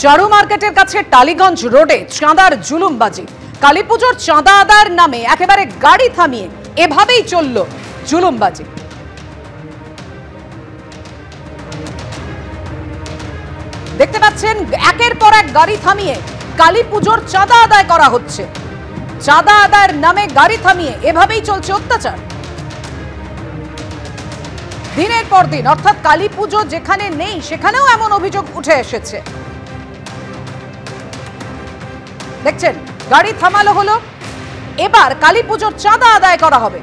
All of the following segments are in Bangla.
চারু মার্কেটের কাছে টালিগঞ্জ রোডে চাঁদার জুলুমবাজি। কালীপুজোর চাঁদা আদায়ের নামে একেবারে গাড়ি থামিয়ে এভাবেই চলল জুলুমবাজি। দেখতে পাচ্ছেন একের পর এক গাড়ি থামিয়ে কালীপুজোর চাঁদা আদায় করা হচ্ছে। চাঁদা আদায়ের নামে গাড়ি থামিয়ে এভাবেই চলছে অত্যাচার দিনের পর দিন। অর্থাৎ কালীপুজো যেখানে নেই সেখানেও এমন অভিযোগ উঠে এসেছে। দেখছেন গাড়ি থামালো হলো, এবার কালীপুজোর চাঁদা আদায় করা হবে।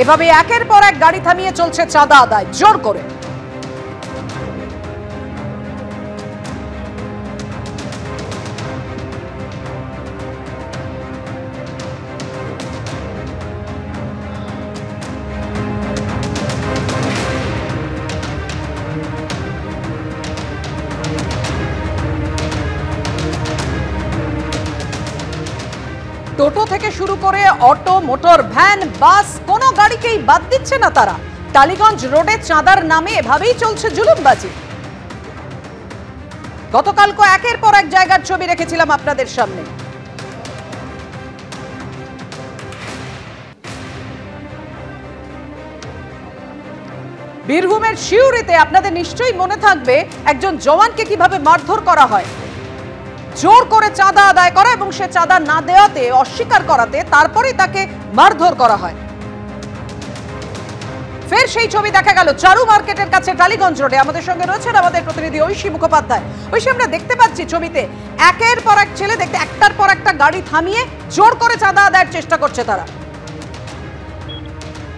এভাবে একের পর এক গাড়ি থামিয়ে চলছে চাঁদা আদায় জোর করে। টোটো থেকে শুরু করে অটো, মোটর, ভ্যান, বাস কোনো গাড়িকেই বাদ দিচ্ছে না তারা। টালিগঞ্জ রোডে চাঁদার নামে এভাবেই চলছে জুলুমবাজি। গতকালকে একের পর এক জায়গার ছবি রেখেছিলাম আপনাদের সামনে। বীরভূমের শিউরিতে আপনাদের নিশ্চয়ই মনে থাকবে একজন জওয়ানকে কিভাবে মারধর করা হয়, জোর করে চাঁদা আদায় করা এবং সে চাঁদা না দেওয়াতে, অস্বীকার করাতে তারপরে তাকে মারধর করা হয়। ফের সেই ছবি দেখা গেল চারু মার্কেটের কাছে টালিগঞ্জ রোডে। আমাদের সঙ্গে রয়েছেন আমাদের প্রতিনিধি ঐশী মুখোপাধ্যায়। ঐশী, আমরা দেখতে পাচ্ছি ছবিতে একের পর এক ছেলে দেখতে একটার পর একটা গাড়ি থামিয়ে জোর করে চাঁদা আদায়ের চেষ্টা করছে তারা।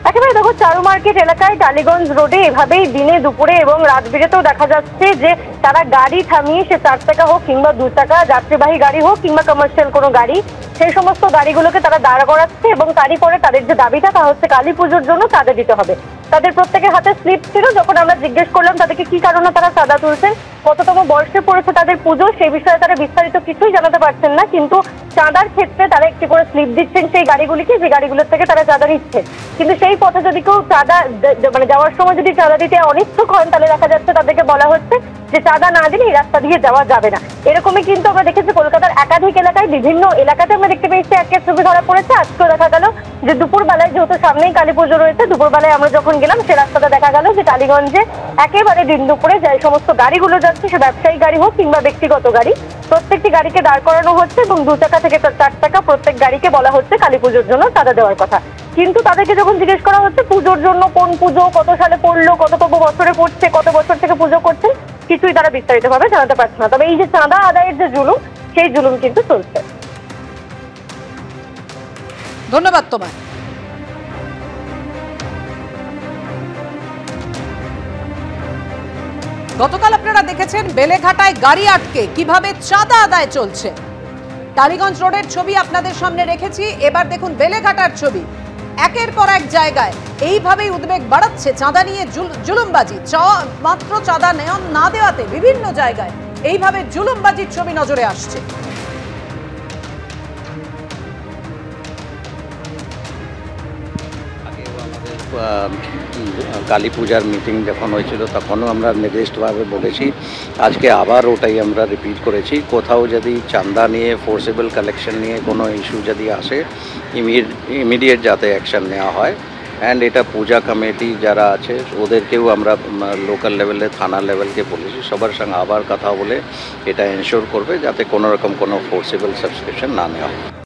একেবারে দেখো, চারু মার্কেট এলাকায় টালিগঞ্জ রোডে এভাবেই দিনে দুপুরে এবং রাত বিরেতেও দেখা যাচ্ছে যে তারা গাড়ি থামিয়ে, সে 4 চাকা হোক কিংবা 2 চাকা যাত্রীবাহী গাড়ি হোক কিংবা কমার্শিয়াল কোনো গাড়ি, সেই সমস্ত গাড়িগুলোকে তারা দাঁড় করাচ্ছে এবং তারই পরে তাদের যে দাবিটা তা হচ্ছে কালী পুজোর জন্য চাঁদা দিতে হবে। তাদের প্রত্যেকের হাতে স্লিপ ছিল। যখন আমরা জিজ্ঞেস করলাম তাদেরকে কি কারণে তারা চাঁদা তুলছেন, কততম বর্ষে পড়েছে তাদের পুজো, সেই বিষয়ে তারা বিস্তারিত কিছুই জানাতে পারছেন না। কিন্তু চাঁদার ক্ষেত্রে তারা একটি করে স্লিপ দিচ্ছেন সেই গাড়িগুলিকে, যে গাড়িগুলোর থেকে তারা চাঁদা নিচ্ছে। কিন্তু সেই পথে যদি কেউ চাঁদা যাওয়ার সময় যদি চাঁদা দিতে অনিচ্ছুক হন, তাহলে দেখা যাচ্ছে তাদেরকে বলা হচ্ছে যে চাঁদা না দিলে এই রাস্তা দিয়ে যাওয়া যাবে না। এরকমই কিন্তু আমরা দেখেছি কলকাতার একাধিক এলাকায়, বিভিন্ন এলাকাতে আমরা দেখতে পেয়েছি একের ছবি ধরা পড়েছে। আজকেও দেখা গেল যে দুপুরবেলায়, যেহেতু সামনেই কালী পুজো রয়েছে, দুপুরবেলায় আমরা যখন গেলাম সে রাস্তাটা দেখা গেল যে টালিগঞ্জে একেবারে দিন দুপুরে যে সমস্ত গাড়িগুলো যাচ্ছে, সে ব্যবসায়ী গাড়ি হোক কিংবা ব্যক্তিগত গাড়ি, প্রত্যেকটি গাড়িকে দাঁড় করানো হচ্ছে এবং 2 চাকা থেকে 4 চাকা প্রত্যেক গাড়িকে বলা হচ্ছে কালী পুজোর জন্য চাঁদা দেওয়ার কথা। কিন্তু তাদেরকে যখন জিজ্ঞেস করা হচ্ছে পুজোর জন্য কোন পুজো, কত সালে পড়লো, কততম বছরে পড়ছে, কত বছর থেকে পুজো করছেন, কিছুই তারা বিস্তারিতভাবে জানাতে পারছে না। তবে এই যে চাঁদা আদায়ের যে জুলুম, সেই জুলুম কিন্তু চলছে। ধন্যবাদ তোমায়। গতকাল আপনারা দেখেছেন বেলেঘাটায় গাড়ি আটকে কিভাবে চাঁদা আদায় চলছে। টালিগঞ্জ রোডের ছবি আপনাদের সামনে রেখেছি, এবার দেখুন বেলেঘাটার ছবি। একের পর এক জায়গায় এইভাবেই উদ্বেগ বাড়াচ্ছে চাঁদা নিয়ে জুলুমবাজি। মাত্র চাঁদা না দেওয়াতে বিভিন্ন জায়গায় এইভাবে জুলুমবাজির ছবি নজরে আসছে। কালী পূজার মিটিং যখন হয়েছিল তখনও আমরা নির্দিষ্টভাবে বলেছি, আজকে আবার ওটাই আমরা রিপিট করেছি। কোথাও যদি চাঁদা নিয়ে, ফোর্সেবল কালেকশন নিয়ে কোনো ইস্যু যদি আসে, ইমিডিয়েট যাতে অ্যাকশন নেওয়া হয়। অ্যান্ড এটা পূজা কমিটি যারা আছে ওদেরকেও আমরা লোকাল লেভেলে, থানা লেভেলকে বলেছি, সবার সঙ্গে আবার কথা বলে এটা এনশোর করবে যাতে কোনো রকম কোনো ফোর্সেবল সাবস্ক্রিপশন না নেওয়া হয়।